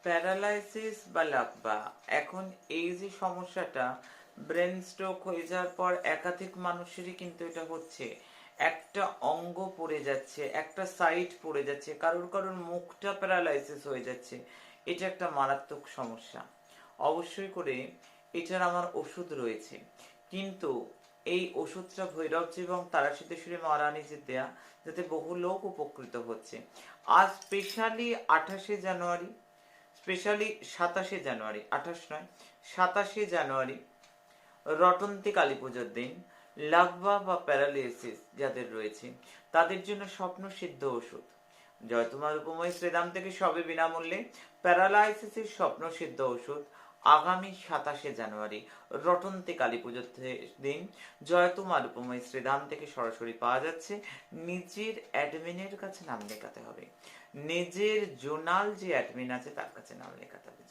Paralysis বা লাকবা, এখন এই যে সমস্যাটা, ব্রেন স্ট্রোক হয়ে যাওয়ার পর একাধিক মানুষেরই কিন্তু এটা হচ্ছে। একটা অঙ্গ পড়ে যাচ্ছে, একটা সাইড পড়ে যাচ্ছে, কারোর কারোর মুখটা প্যারালাইসিস হয়ে যাচ্ছে। এটা একটা মারাত্মক সমস্যা। অবশ্যই করে এটার আমার ওষুধ রয়েছে, কিন্তু এই ওষুধটা ভৈরবজি এবং তারাশীতেশ্বরী মহারানীজির দেয়া, যাতে বহু লোক উপকৃত হচ্ছে। আজ স্পেশালি 28শে জানুয়ারি, স্পেশালি 27শে জানুয়ারি, 28 নয়, 27শে জানুয়ারি, রটন্তী কালী পুজোর দিন, লাগবা বা প্যারালিসিস যাদের রয়েছে তাদের জন্য স্বপ্ন সিদ্ধ ওষুধ জয়তুমার উপময় শ্রীরাম থেকে সবে বিনামূল্যে প্যারালাইসিসের স্বপ্ন সিদ্ধ ওষুধ আগামী 27শে জানুয়ারি, রটন্তী কালী পুজোর দিন জয়তুমার উপময় শ্রীধাম থেকে সরাসরি পাওয়া যাচ্ছে। নিজের অ্যাডমিনের কাছে নাম লেখাতে হবে, নিজের জোনাল যে অ্যাডমিন আছে তার কাছে নাম লেখাতে হবে।